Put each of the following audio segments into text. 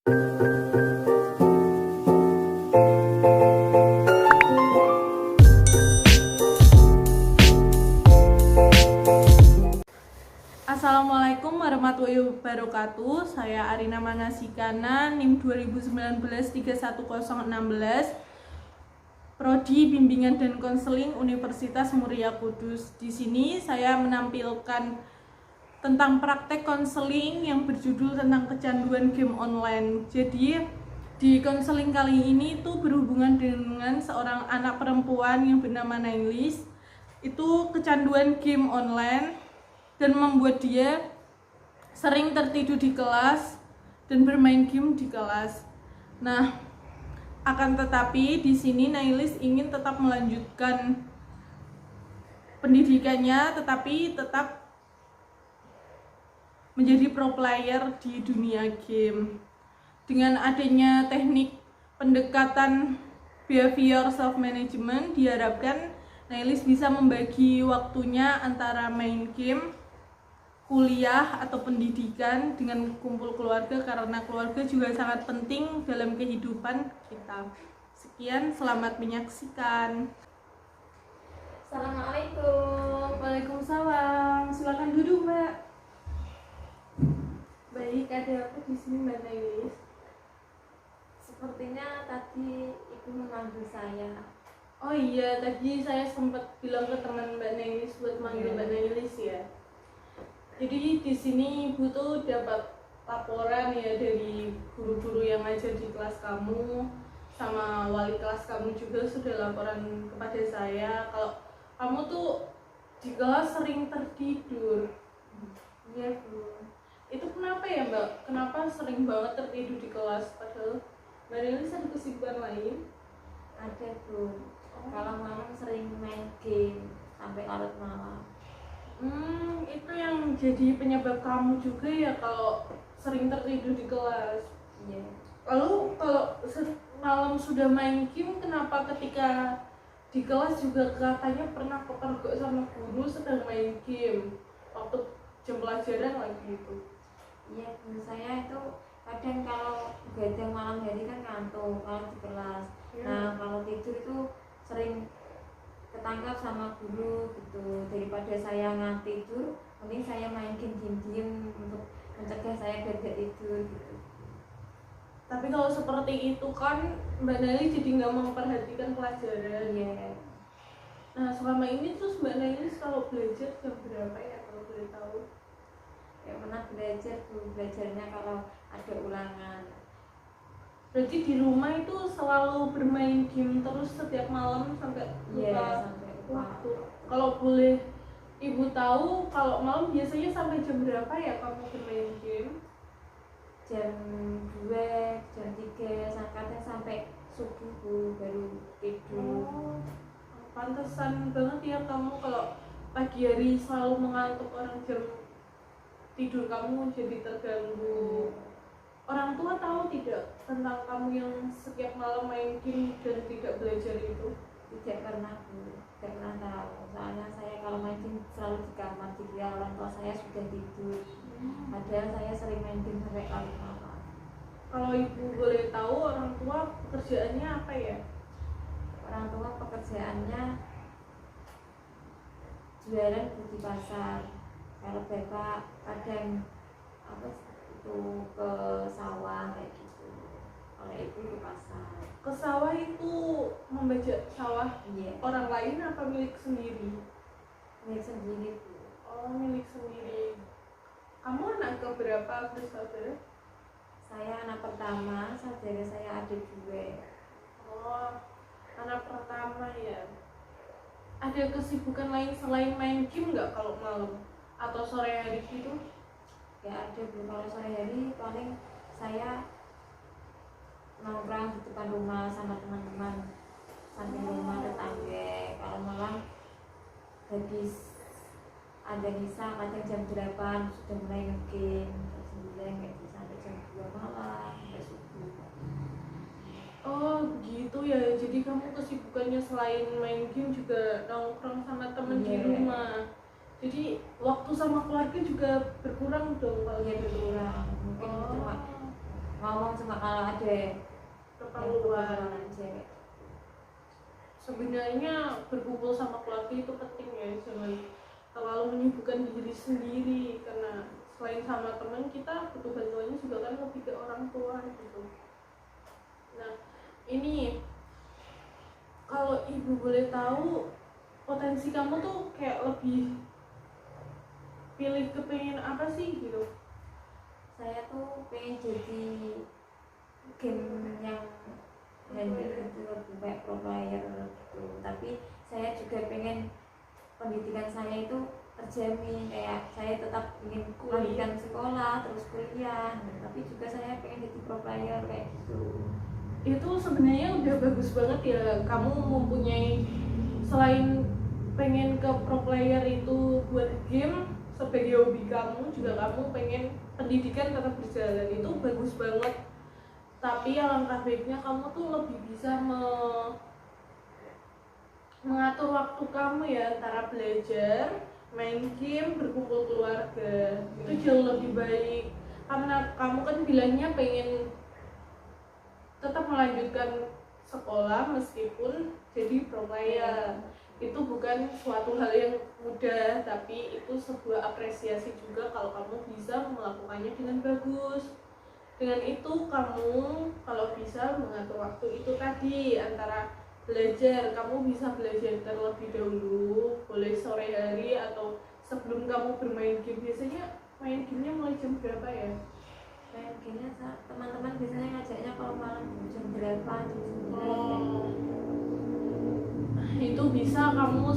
Assalamualaikum warahmatullahi wabarakatuh. Saya Arina Manasikana, NIM 2019-31016, Prodi Bimbingan dan Konseling Universitas Muria Kudus. Di sini saya menampilkan tentang praktek konseling yang berjudul tentang kecanduan game online. Jadi di konseling kali ini itu berhubungan dengan seorang anak perempuan yang bernama Nailis. Itu kecanduan game online dan membuat dia sering tertidur di kelas dan bermain game di kelas. Nah, akan tetapi di sini Nailis ingin tetap melanjutkan pendidikannya, tetapi tetap menjadi pro player di dunia game. Dengan adanya teknik pendekatan behavior self management, diharapkan Nailis bisa membagi waktunya antara main game, kuliah atau pendidikan dengan kumpul keluarga, karena keluarga juga sangat penting dalam kehidupan kita. Sekian, selamat menyaksikan. Assalamualaikum. Waalaikumsalam. Silakan duduk, Mbak. Baik, ada apa di sini, Mbak Nailis? Sepertinya tadi ibu memanggil saya. Oh iya, tadi saya sempat bilang ke teman Mbak Nailis buat manggil Mbak Nailis ya. Jadi di sini Ibu tuh dapat laporan ya dari guru-guru yang ngajar di kelas kamu, sama wali kelas kamu juga sudah laporan kepada saya kalau kamu tuh di kelas sering tertidur. Iya, Bu. Itu kenapa ya, Mbak? Kenapa sering banget tertidur di kelas padahal Mbak Nailis ada kesibukan lain? Ada, Bu. Kalau malam sering main game sampai larut malam. Itu yang jadi penyebab kamu juga ya kalau sering tertidur di kelas. Iya. Lalu kalau malam sudah main game, kenapa ketika di kelas juga katanya pernah kepergok sama guru sedang main game waktu jam pelajaran lagi itu? Iya, Bu. Saya itu kadang kalau begadang malam hari kan ngantuk kalau di kelas. Nah, kalau tidur itu sering ketangkap sama guru gitu. Daripada saya nggak tidur, mending saya main game diem-diem untuk mencegah saya biar gak tidur gitu. Tapi kalau seperti itu kan Mbak Nailis jadi nggak memperhatikan pelajaran. Iya. Nah, selama ini terus Mbak Nailis kalau belajar jam berapa ya kalau boleh tahu? Ya pernah belajar, Bu. Belajarnya kalau ada ulangan. Berarti di rumah itu selalu bermain game terus setiap malam sampai lupa Sampai waktu. Kalau boleh Ibu tahu, kalau malam biasanya sampai jam berapa ya kamu bermain game? Jam 2, jam 3, kadang sampai subuh, Bu, baru tidur. Pantesan banget ya kamu kalau pagi hari selalu mengantuk, orang jam tidur kamu jadi terganggu. Orang tua tahu tidak tentang kamu yang setiap malam main game dan tidak belajar itu? Tidak pernah, Bu. Tidak pernah tahu. Soalnya saya kalau main game selalu di kamar, dikira orang tua saya sudah tidur. Padahal saya sering main game sampai larut malam. Kalau Ibu boleh tahu, orang tua pekerjaannya apa ya? Orang tua pekerjaannya jualan di pasar. Kalau bapak kadang itu ke sawah kayak gitu. Kalau ibu ke pasar. Ke sawah itu membajak sawah Iya. orang lain apa milik sendiri? Milik sendiri, Bu. Oh, milik sendiri. Kamu anak keberapa bersaudara? Saya anak pertama, saudara saya ada 2. Oh, anak pertama ya. Ada kesibukan lain selain main game nggak kalau malam atau sore hari gitu? Ya ada, Bu. Kalau sore hari paling saya nongkrong di depan rumah sama teman-teman, samping rumah tetangga. Kalau malam habis ada misa kadang jam 8 sudah mulai ngegame, jam 9 kayak gitu, sampai jam 2 malam sampai subuh. Oh gitu ya, jadi kamu kesibukannya selain main game juga nongkrong sama temen di rumah. Jadi waktu sama keluarga juga berkurang dong kalau Ya gitu. berkurang, mungkin cuma ngomong cuma kalau ada keperluan. aja. Sebenarnya berkumpul sama keluarga itu penting ya, jangan terlalu menyibukkan diri sendiri, karena selain sama teman kita butuh bantuannya juga kan lebih ke orang tua gitu. Nah ini kalau ibu boleh tahu, potensi kamu tuh kayak lebih pilih kepengen apa sih gitu? Saya tuh pengen jadi game yang handle gitu, lebih kayak pro player gitu. Tapi saya juga pengen pendidikan saya itu terjamin, kayak saya tetap ingin melanjutkan sekolah terus kuliah, tapi juga saya pengen jadi pro player kayak gitu. Itu sebenarnya udah bagus banget ya, kamu mempunyai, selain pengen ke pro player itu buat game sebagai hobi kamu, juga kamu pengen pendidikan tetap berjalan, itu bagus banget. Tapi alangkah baiknya kamu tuh lebih bisa mengatur waktu kamu ya, antara belajar, main game, berkumpul keluarga, itu jauh lebih baik. Karena kamu kan bilangnya pengen tetap melanjutkan sekolah meskipun jadi pro player. Itu bukan suatu hal yang mudah, tapi itu sebuah apresiasi juga kalau kamu bisa melakukannya dengan bagus. Dengan itu kamu kalau bisa mengatur waktu itu tadi, antara belajar, kamu bisa belajar terlebih dahulu, boleh sore hari atau sebelum kamu bermain game. Biasanya main gamenya mulai jam berapa ya? Kayak gini teman-teman biasanya ngajaknya kalau malam jam 8, jam 9. Oh, itu bisa kamu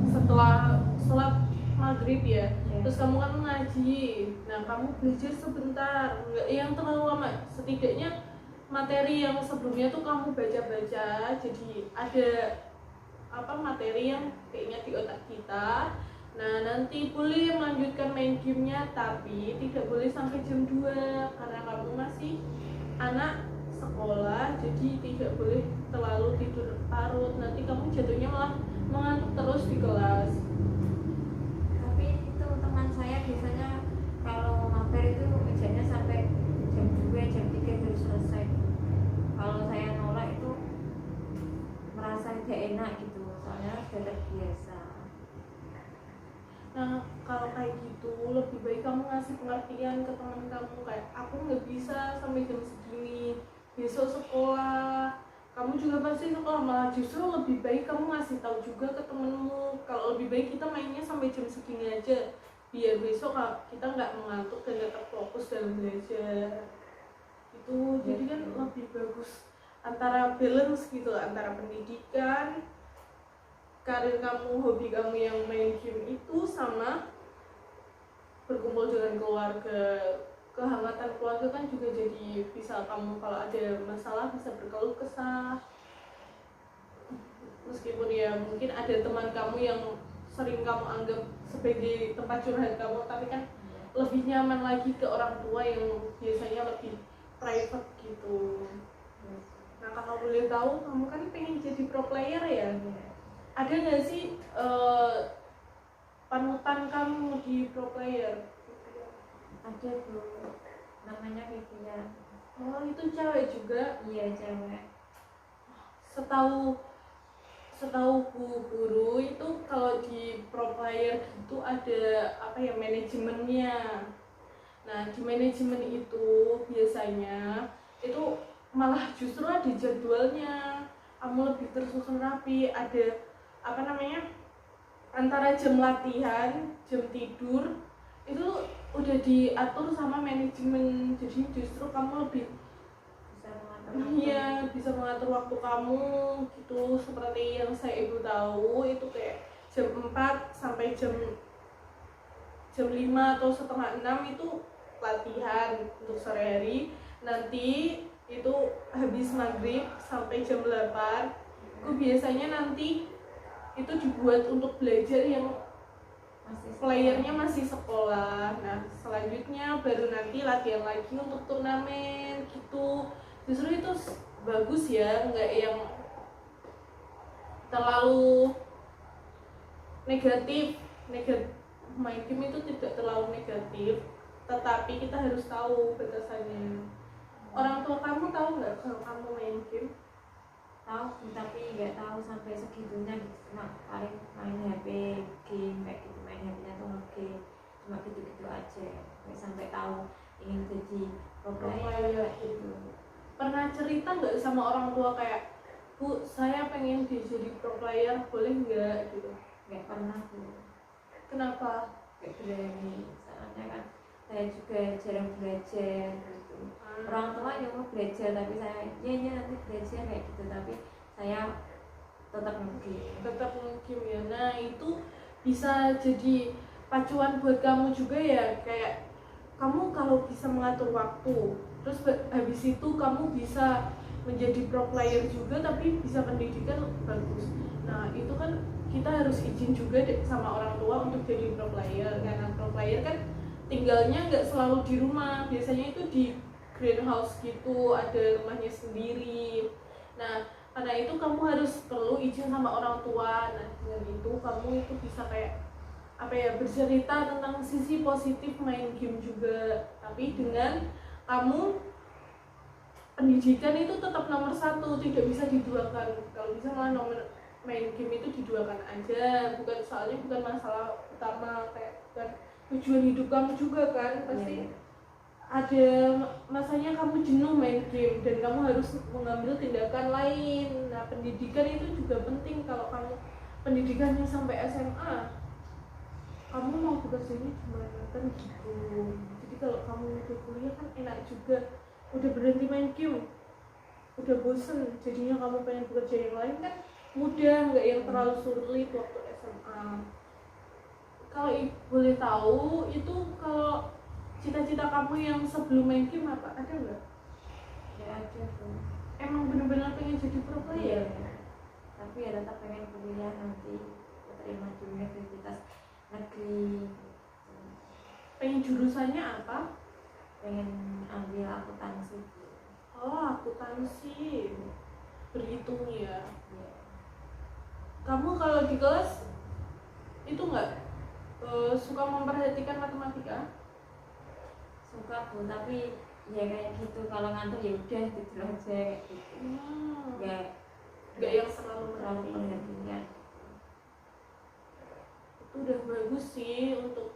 setelah sholat maghrib ya, terus kamu kan ngaji, nah kamu belajar sebentar, nggak yang terlalu lama, setidaknya materi yang sebelumnya tuh kamu baca-baca, jadi ada apa materi yang kayaknya di otak kita. Nah nanti boleh melanjutkan main gamenya, tapi tidak boleh sampai jam 2 karena kamu masih anak sekolah, jadi tidak boleh terlalu tidur larut, nanti kamu jatuhnya malah mengantuk terus di kelas. Tapi itu teman saya biasanya kalau mager itu kerjanya sampai jam 2, jam 3 baru selesai. Kalau saya nolak itu merasa tidak enak gitu, soalnya sudah terbiasa. Nah kalau kayak gitu lebih baik kamu ngasih pengertian ke teman kamu, kayak aku nggak bisa sampai jam segini, besok sekolah, kamu juga pasti sekolah, malah justru lebih baik kamu ngasih tahu juga ke temenmu kalau lebih baik kita mainnya sampai jam segini aja, biar besok kita nggak mengantuk dan tetap fokus dalam belajar. Itu jadi kan lebih bagus, antara balance gitu, antara pendidikan, karir kamu, hobi kamu yang main game itu, sama berkumpul dengan keluarga. Kehangatan keluarga kan juga jadi bisa kamu kalau ada masalah bisa berkeluh kesah, meskipun ya mungkin ada teman kamu yang sering kamu anggap sebagai tempat curhat kamu, tapi kan lebih nyaman lagi ke orang tua yang biasanya lebih private gitu. Nah kalau boleh tahu, kamu kan pengen jadi pro player ya, ada nggak sih panutan kamu di pro player? Ada Bu, namanya Vivian. Oh itu cewek juga? Iya cewek. Setahu guru itu kalau di pro player itu ada apa ya, manajemennya. Nah di manajemen itu biasanya itu malah justru ada jadwalnya, kamu lebih tersusun rapi, ada apa namanya, antara jam latihan, jam tidur itu udah diatur sama manajemen, jadi justru kamu lebih bisa mengatur waktu kamu gitu. Seperti yang saya ibu tahu itu kayak jam 4 sampai jam 5 atau setengah 6 itu latihan untuk sore hari, nanti itu habis maghrib sampai jam 8 itu biasanya nanti itu dibuat untuk belajar yang playernya masih sekolah. Nah selanjutnya baru nanti latihan lagi untuk turnamen gitu. Justru itu bagus ya, nggak yang terlalu negatif. Main game itu tidak terlalu negatif, tetapi kita harus tahu batasannya. Orang tua kamu tahu nggak kalau kamu main game? Tahu tapi nggak tahu sampai segitunya gitu. Cuma paling main HP game kayak gitu, main HP-nya tuh game cuma gitu-gitu aja, nggak sampai tahu ingin jadi pro player kayak gitu. Pernah cerita nggak sama orang tua kayak, Bu, saya pengen jadi pro player, boleh nggak gitu? Nggak pernah tuh. Kenapa? Nggak berani, soalnya kan saya juga jarang belajar gitu. Orang tua nyuruh belajar tapi saya ya nanti belajar kayak gitu, tapi saya tetap mungkin ya. Nah itu bisa jadi pacuan buat kamu juga ya, kayak kamu kalau bisa mengatur waktu, terus habis itu kamu bisa menjadi pro player juga tapi bisa pendidikan bagus. Nah itu kan kita harus izin juga sama orang tua untuk jadi pro player, karena pro player kan tinggalnya nggak selalu di rumah, biasanya itu di greenhouse gitu, ada rumahnya sendiri. Nah karena itu kamu harus perlu izin sama orang tua. Nah dengan itu kamu itu bisa kayak apa ya, bercerita tentang sisi positif main game juga, tapi dengan kamu pendidikan itu tetap nomor satu, tidak bisa diduakan. Kalau bisa malah nomor main game itu diduakan aja, bukan soalnya bukan masalah utama, kayak bukan tujuan hidup kamu juga kan, pasti ada masanya kamu jenuh main game dan kamu harus mengambil tindakan lain. Nah pendidikan itu juga penting. Kalau kamu pendidikannya sampai SMA, kamu mau bekerjanya gimana kan gitu. Jadi kalau kamu udah kuliah kan enak juga, udah berhenti main game, udah bosen, jadinya kamu pengen bekerja yang lain kan mudah, nggak yang terlalu sulit waktu SMA. Kalau boleh tahu itu, kalau cita-cita kamu yang sebelum main game apa, ada nggak? Ya ada tuh. Emang benar-benar pengen jadi pro player? Tapi ya tetap pengen kuliah nanti, terima di universitas negeri. Pengen jurusannya apa? Pengen ambil akuntansi. Oh akuntansi, berhitung ya. Kamu kalau di kelas itu nggak suka memperhatikan matematika? Suka Bu, tapi ya kayak gitu, kalau ngantuk ya udah tidur aja kayak gitu. Nggak yang selalu perhatian. Itu udah bagus sih untuk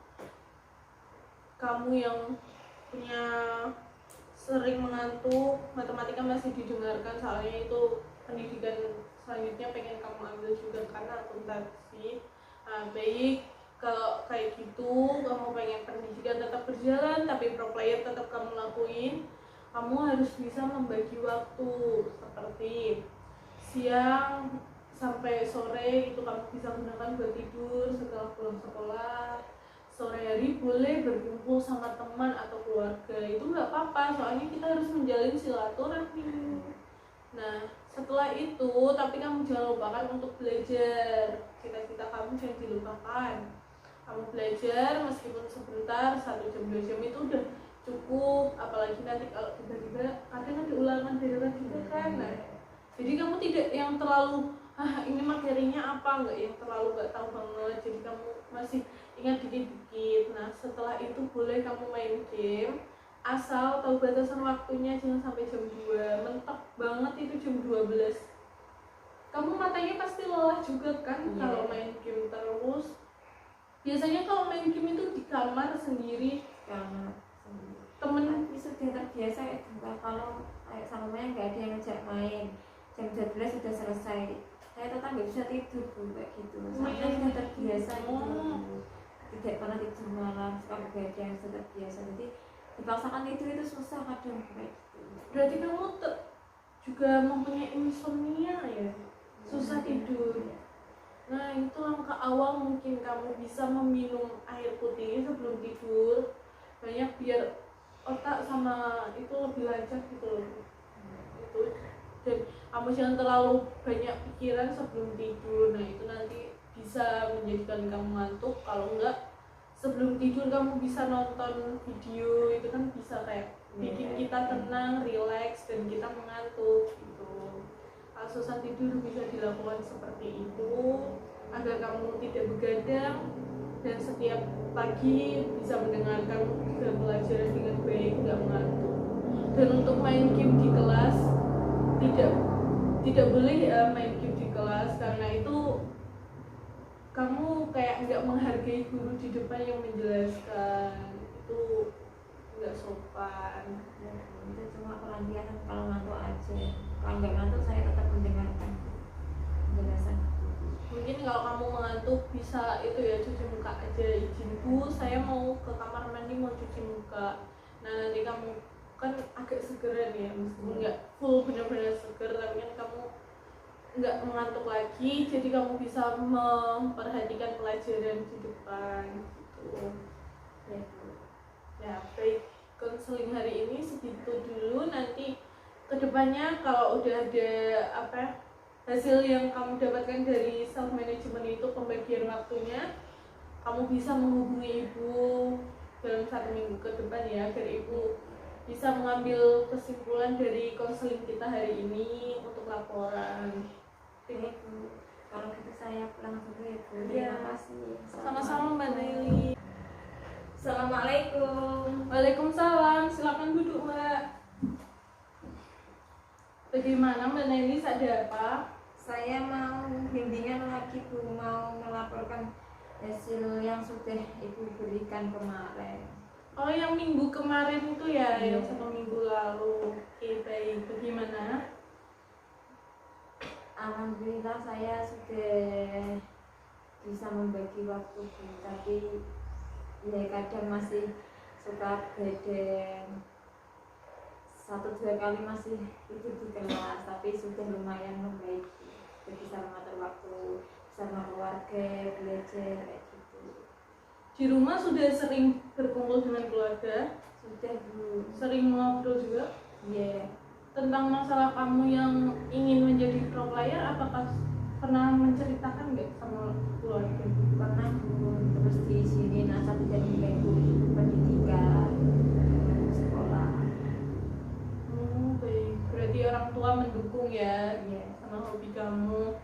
kamu yang punya sering mengantuk. Matematika masih didengarkan, soalnya itu pendidikan selanjutnya pengen kamu ambil juga karena akuntansi. Nah, baik kalau kayak gitu, kamu pengen pendidikan tetap berjalan tapi pro player tetap kamu lakuin, kamu harus bisa membagi waktu, seperti siang sampai sore itu kamu bisa gunakan buat tidur setelah pulang sekolah. Sore hari boleh berkumpul sama teman atau keluarga, itu nggak apa-apa, soalnya kita harus menjalin silaturahmi. Nah setelah itu, tapi kamu jangan lupakan untuk belajar. Cita-cita kamu jangan dilupakan. Kamu belajar meskipun sebentar, 1 jam 2 jam itu udah cukup. Apalagi nanti kalau tiba-tiba kadang ada ulangan darurat juga kan. Nah jadi kamu tidak yang terlalu ini materinya apa, nggak yang terlalu nggak tahu banget, jadi kamu masih ingat dikit-dikit. Nah setelah itu boleh kamu main game, asal tahu batasan waktunya, jangan sampai jam 2, mentok banget itu jam 12. Kamu matanya pasti lelah juga kan kalau main game terus. Biasanya kalau main game itu di kamar sendiri, temen tapi sudah terbiasa kayak juga. Kalau kayak sama yang nggak ada yang ngajak main, jam 12 sudah selesai, saya tetap nggak bisa tidur Bu, kayak gitu. Soalnya sudah terbiasa gitu, tidak pernah tidur malam, suka begadang, sudah terbiasa. Jadi dipaksakan tidur itu susah kadang kayak gitu. Berarti kamu juga mempunyai insomnia ya, susah tidur. Nah itu langkah awal, mungkin kamu bisa meminum air putih sebelum tidur banyak, biar otak sama itu lebih lancar gitu loh. Itu, dan kamu jangan terlalu banyak pikiran sebelum tidur. Nah itu nanti bisa menjadikan kamu ngantuk. Kalau enggak, sebelum tidur kamu bisa nonton video, itu kan bisa kayak bikin kita tenang, relax, dan kita mengantuk gitu. Kalau susah tidur bisa dilakukan seperti itu agar kamu tidak begadang dan setiap pagi bisa mendengarkan pelajaran dengan baik, nggak mengantuk. Dan untuk main game di kelas tidak tidak boleh main game di kelas, karena itu kamu kayak nggak menghargai guru di depan yang menjelaskan, itu nggak sopan. Ya, itu cuma pelampiasan kalau ngantuk aja. Kalau nggak ngantuk saya tetap mendengarkan penjelasan. Mungkin kalau kamu mengantuk bisa itu ya, cuci muka aja, izin Bu saya mau ke kamar mandi mau cuci muka. Nah nanti kamu kan agak segeran ya, meskipun nggak full benar-benar seger, tapi kan kamu nggak mengantuk lagi, jadi kamu bisa memperhatikan pelajaran di depan gitu Ya, ya. Baik, konseling hari ini segitu dulu. Nanti kedepannya kalau udah ada hasil yang kamu dapatkan dari self management itu, pembagian waktunya, kamu bisa menghubungi ibu dalam 1 minggu ke depan ya, agar ibu bisa mengambil kesimpulan dari konseling kita hari ini untuk laporan. Baik Bu, kalau gitu saya pulang dulu ya Bu. Ya. Terima kasih. Sama-sama Mbak Nelly. Assalamualaikum. Waalaikumsalam, silakan duduk Mbak. Bagaimana Mbak Nelly, ada apa? Saya mau bimbingan lagi Bu, mau melaporkan hasil yang sudah Ibu berikan kemarin. Oh, yang minggu kemarin itu ya, Iya. yang 1 minggu lalu. Oke, baik. Bagaimana? Alhamdulillah saya sudah bisa membagi waktu Bu, tapi ya kadang masih suka badan, 1-2 kali masih tidur di kelas, tapi sudah lumayan membaik. Sudah bisa mengatur waktu bersama keluarga, belajar kayak gitu. Di rumah sudah sering berkumpul dengan keluarga? Sudah Bu. Sering ngobrol juga? Iya. Tentang masalah kamu yang ingin menjadi pro player, apakah pernah menceritakan nggak sama keluarga? Pernah Bu, terus di sini asal tidak mengganggu pendidikan sekolah. Baik. Berarti orang tua mendukung ya, Iya. sama hobi kamu.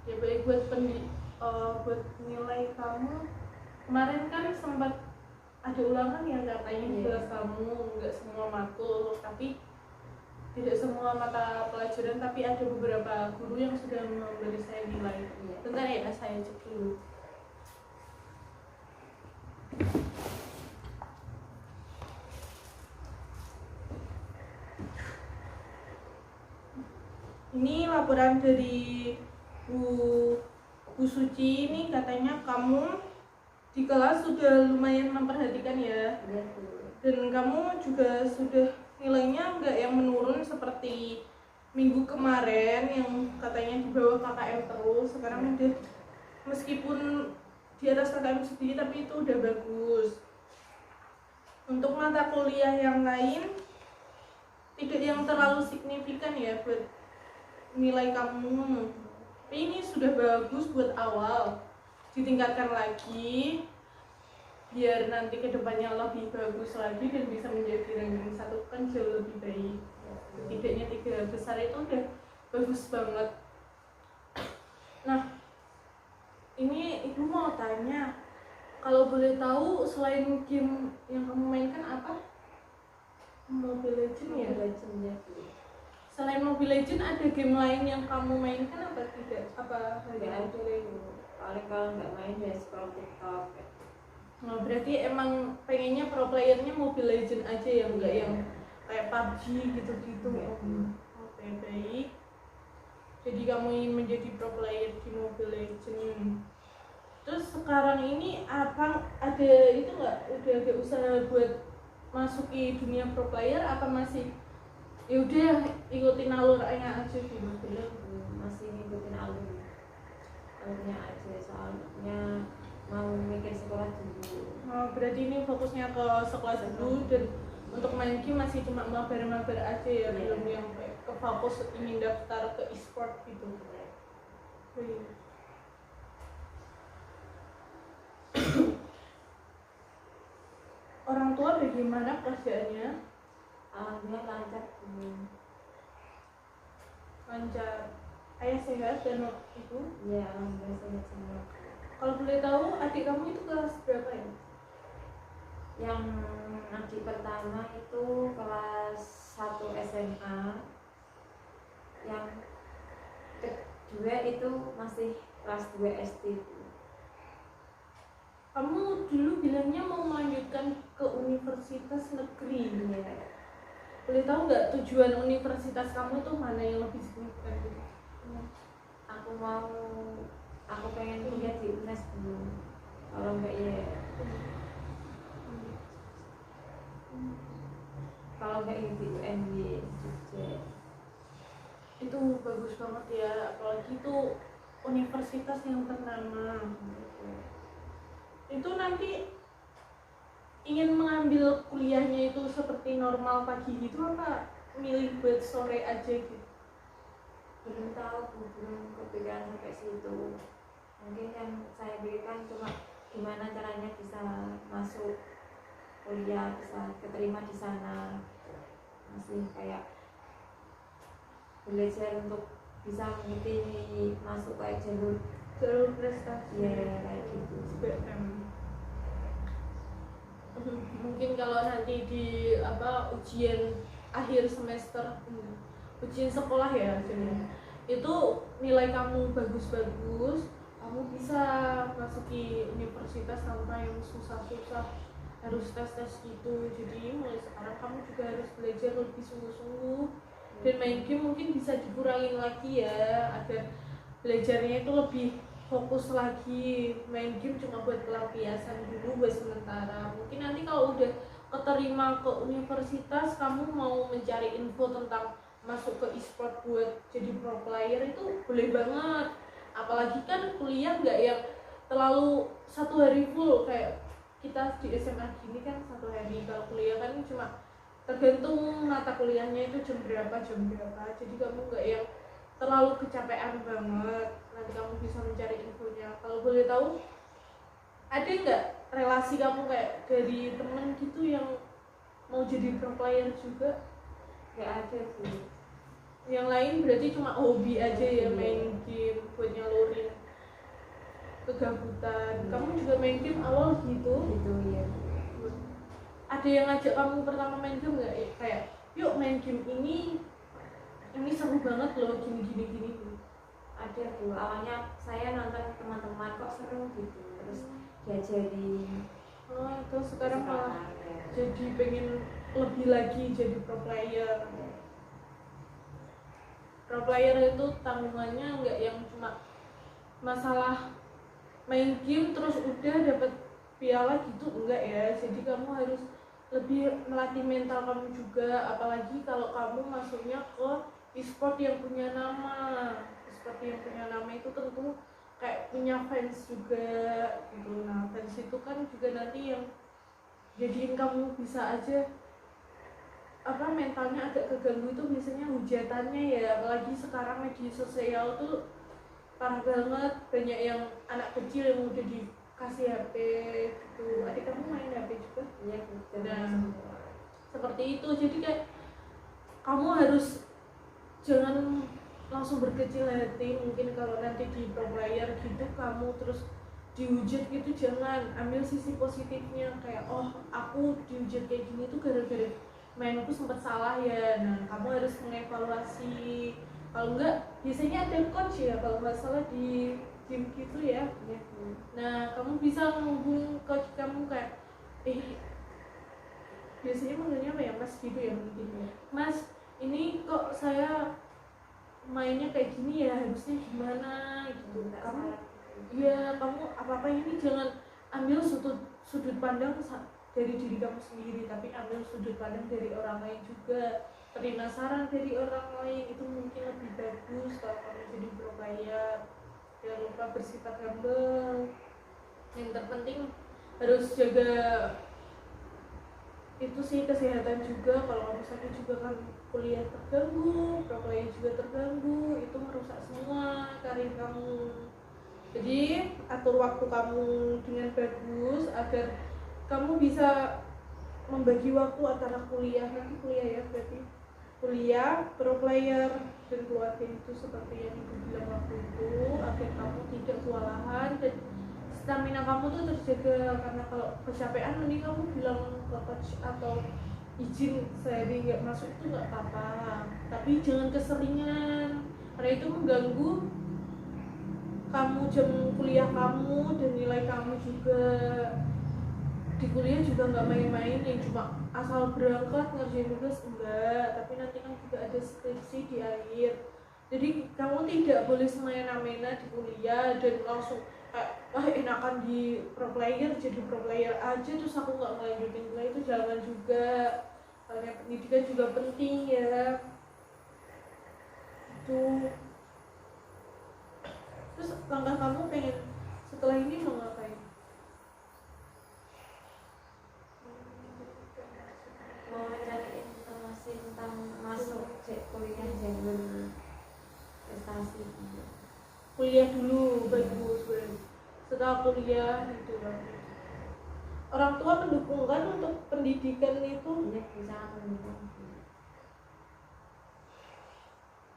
Ya baik, buat nilai kamu kemarin kan sempat ada ulangan yang katanya di Iya. kelas kamu nggak semua matkul, tapi tidak semua mata pelajaran, tapi ada beberapa guru yang sudah memberi saya nilai. Iya. Bentar ya, saya cek dulu. Ini laporan dari Bu Suci, ini katanya kamu di kelas sudah lumayan memperhatikan ya, Iya Bu. dan kamu juga sudah nilainya nggak yang menurun seperti minggu kemarin yang katanya di bawah KKM terus. Sekarang udah meskipun di atas KKM sedikit, tapi itu udah bagus. Untuk mata kuliah yang lain tidak yang terlalu signifikan ya buat nilai kamu, tapi ini sudah bagus buat awal. Ditingkatkan lagi biar nanti kedepannya lebih bagus lagi dan bisa menjadi ranking 1 kan jauh lebih baik. Setidaknya 3 besar itu udah bagus banget. Nah, ini ibu mau tanya, kalau boleh tahu selain game yang kamu mainkan apa? Mobile Legends ya? Legend ya Bu. Selain Mobile Legends ada game lain yang kamu mainkan apa tidak? Apa Nggak hanya ada Bu. Paling kalau nggak main ya scroll TikTok. Nah, berarti emang pengennya pro playernya Mobile Legends aja ya, enggak yang kayak PUBG gitu-gitu. Oke, baik. Jadi kamu ingin menjadi pro player di Mobile Legends. Terus sekarang ini apa ada itu nggak, udah ada usaha buat masuk ke dunia pro player, apa masih ya udah ikutin alurnya aja gitu? Masih ngikutin alurnya aja, soalnya mau mikir sekolah dulu. Oh, berarti ini fokusnya ke sekolah dulu, dan untuk main game masih cuma mabar-mabar aja ya, belum yang kayak ke fokus ingin daftar ke e-sport gitu. Orang tua bagaimana kerjaannya? Alhamdulillah lancar Bu. Lancar. Ayah sehat dan ibu? Ya alhamdulillah sehat semua. Kalau boleh tahu adik kamu itu kelas berapa ya? Yang adik pertama itu kelas 1 SMA, yang kedua itu masih kelas 2 SD. Kamu dulu bilangnya mau melanjutkan ke universitas negeri. Iya. Boleh tahu nggak tujuan universitas kamu itu mana yang lebih signifikan gitu? Aku pengen kuliah di UNES dulu. Kalau enggak ya, kalau enggak ya di UNY Jogja. Itu bagus banget ya, apalagi itu universitas yang ternama. Itu nanti ingin mengambil kuliahnya itu seperti normal pagi gitu apa milih buat sore aja gitu? Belum tahu, belum kepikiran sampai situ. Mungkin yang saya pikirkan cuma gimana caranya bisa masuk kuliah, bisa keterima di sana. Masih kayak belajar untuk bisa mengikuti masuk kayak jalur prestasi ya kayak gitu. SBM. Mungkin kalau nanti di ujian akhir semester, ujian sekolah ya jadinya, itu nilai kamu bagus-bagus, kamu bisa masuki universitas tanpa yang susah-susah harus tes-tes gitu. Jadi mulai sekarang kamu juga harus belajar lebih sungguh-sungguh, dan main game mungkin bisa dikurangin lagi ya, agar belajarnya itu lebih fokus lagi. Main game cuma buat pelampiasan dulu buat sementara. Mungkin nanti kalau udah keterima ke universitas, kamu mau mencari info tentang masuk ke e-sport buat jadi pro player itu boleh banget. Apalagi kan kuliah nggak yang terlalu 1 hari full kayak kita di SMA gini kan 1 hari. Kalau kuliah kan cuma tergantung mata kuliahnya itu jam berapa. Jadi kamu nggak yang terlalu kecapean banget. Nanti kamu bisa mencari infonya. Kalau boleh tahu, ada nggak relasi kamu kayak dari temen gitu yang mau jadi pro player juga? Nggak ada sih. Yang lain berarti cuma hobi aja ya, main game buat nyalurin kegabutan. Kamu juga main game awal gitu? Gitu ya. Ada yang ngajak kamu pertama main game nggak? Kayak yuk main game ini seru banget loh, gini. Ada tuh, awalnya saya nonton teman-teman kok seru gitu, terus diajarin. Terus sekarang malah ya. jadi pengen lebih lagi jadi pro player. Pro player itu tanggungannya nggak yang cuma masalah main game terus udah dapat piala gitu, enggak ya. Jadi kamu harus lebih melatih mental kamu juga, apalagi kalau kamu masuknya ke e-sport yang punya nama. E-sport yang punya nama itu tentu kayak punya fans juga gitu. Nah, fans itu kan juga nanti yang jadiin kamu bisa aja mentalnya agak keganggu itu biasanya hujatannya ya. Apalagi sekarang media sosial tuh parah banget, banyak yang anak kecil yang udah dikasih HP gitu. Adik kamu main HP juga? Iya gitu. Nah, seperti itu. Jadi kayak kamu harus jangan langsung berkecil hati. Mungkin kalau nanti di pro player gitu kamu terus dihujat gitu, jangan. Ambil sisi positifnya, kayak oh aku dihujat kayak gini tuh gara-gara mainku sempat salah ya. Nah, kamu harus mengevaluasi. Kalau enggak, biasanya ada coach ya kalau nggak salah di game gitu ya. Nah, kamu bisa menghubung coach kamu kayak biasanya manggilnya apa ya, mas gitu ya mungkin. Mas, ini kok saya mainnya kayak gini ya, harusnya gimana gitu. Kamu apa ini jangan ambil sudut pandang dari diri kamu sendiri, tapi ambil sudut pandang dari orang lain juga. Terima saran dari orang lain itu mungkin lebih bagus kalau kamu jadi pro player. Jangan lupa bersifat humble. Yang terpenting harus jaga itu sih, kesehatan juga. Kalau kamu sakit juga kan kuliah terganggu, pro player juga terganggu, itu merusak semua karir kamu. Jadi atur waktu kamu dengan bagus agar kamu bisa membagi waktu antara kuliah ya, berarti kuliah, pro player, dan keluarga itu seperti yang ibu bilang waktu itu, agar kamu tidak kewalahan dan stamina kamu tuh terjaga. Karena kalau kecapean mending kamu bilang ke coach atau izin sehari nggak masuk itu nggak apa-apa, tapi jangan keseringan karena itu mengganggu kamu jam kuliah kamu dan nilai kamu juga. Di kuliah juga nggak main-main yang cuma asal berangkat ngerjain tugas, enggak, tapi nanti kan juga ada skripsi di akhir. Jadi kamu tidak boleh semena-mena di kuliah dan langsung wah enakan di pro player jadi pro player aja terus aku nggak ngelanjutin kuliah, itu jangan juga. Karena pendidikan juga penting ya. Itu. Terus langkah kamu pengen setelah ini mau ngapain? Mau cari informasi tentang masuk kuliah jalur prestasi. Kuliah dulu bagus berarti. Setelah kuliah itu kan. Orang tua mendukung kan untuk pendidikan itu? Iya, bisa mendukung.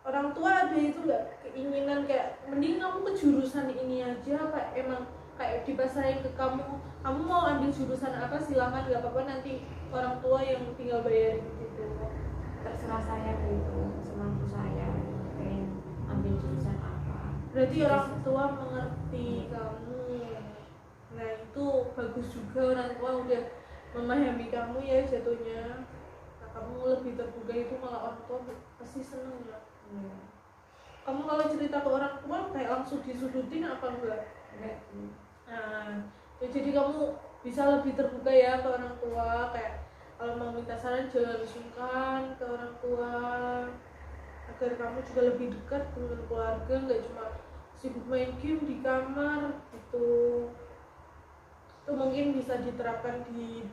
Orang tua ada itu nggak keinginan kayak mending kamu ke jurusan ini aja, apa emang kayak dipasrahin ke kamu mau ambil jurusan apa silakan nggak apa-apa, nanti orang tua yang tinggal bayarin gitu? Terserah saya gitu, semampu saya pengen ambil jurusan apa. Berarti orang tua mengerti kamu. Nah itu bagus juga, orang tua udah memahami kamu ya jatuhnya. Nah, kamu lebih terbuka itu malah orang tua pasti seneng ya. Kamu kalau cerita ke orang tua kayak langsung disudutin apa enggak? Enggak. Nah, ya jadi kamu bisa lebih terbuka ya ke orang tua, kayak kalau mau minta saran jangan sungkan ke orang tua, agar kamu juga lebih dekat dengan keluarga, nggak cuma sibuk main game di kamar gitu. Itu mungkin bisa diterapkan di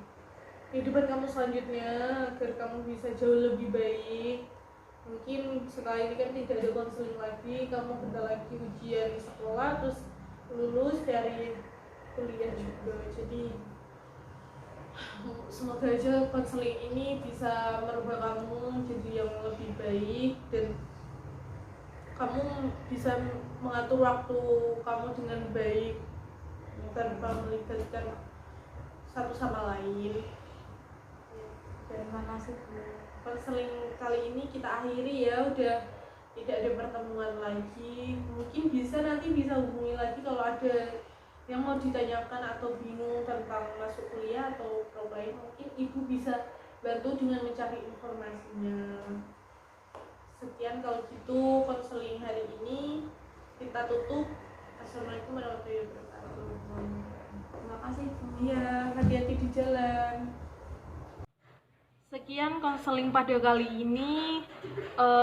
kehidupan kamu selanjutnya agar kamu bisa jauh lebih baik. Mungkin setelah ini kan tidak ada konseling lagi, kamu bentar lagi ujian sekolah terus lulus dari kuliah juga. Jadi semoga aja konseling ini bisa merubah kamu jadi yang lebih baik dan kamu bisa mengatur waktu kamu dengan baik tanpa melibatkan satu sama lain. Terima kasih Bu. Konseling kali ini kita akhiri ya, udah tidak ada pertemuan lagi. Mungkin nanti bisa hubungi lagi kalau ada yang mau ditanyakan atau bingung tentang masuk kuliah atau program, mungkin ibu bisa bantu dengan mencari informasinya. Sekian kalau gitu konseling hari ini kita tutup. Assalamualaikum warahmatullahi wabarakatuh. Terima kasih Bu. Iya, hati-hati di jalan. Sekian konseling pada kali ini.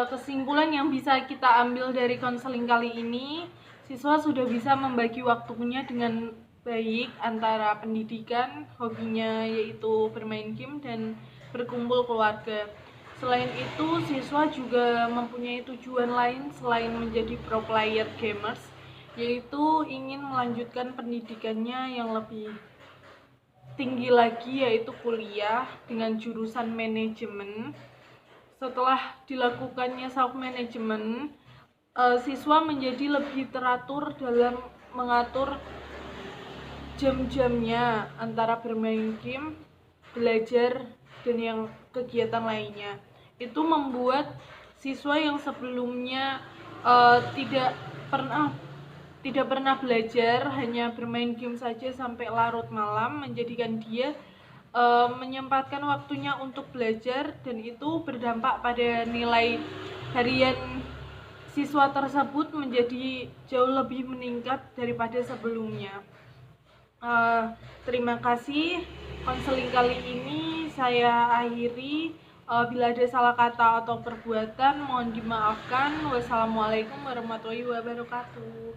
Kesimpulan yang bisa kita ambil dari konseling kali ini, siswa sudah bisa membagi waktunya dengan baik antara pendidikan, hobinya yaitu bermain game dan berkumpul keluarga. Selain itu, siswa juga mempunyai tujuan lain selain menjadi pro player gamers, yaitu ingin melanjutkan pendidikannya yang lebih tinggi lagi, yaitu kuliah dengan jurusan manajemen. Setelah dilakukannya self management, siswa menjadi lebih teratur dalam mengatur jam-jamnya antara bermain game, belajar, dan yang kegiatan lainnya. Itu membuat siswa yang sebelumnya tidak pernah belajar, hanya bermain game saja sampai larut malam, menjadikan dia menyempatkan waktunya untuk belajar, dan itu berdampak pada nilai harian siswa tersebut menjadi jauh lebih meningkat daripada sebelumnya. Terima kasih. Konseling kali ini saya akhiri. Bila ada salah kata atau perbuatan mohon dimaafkan. Wassalamualaikum warahmatullahi wabarakatuh.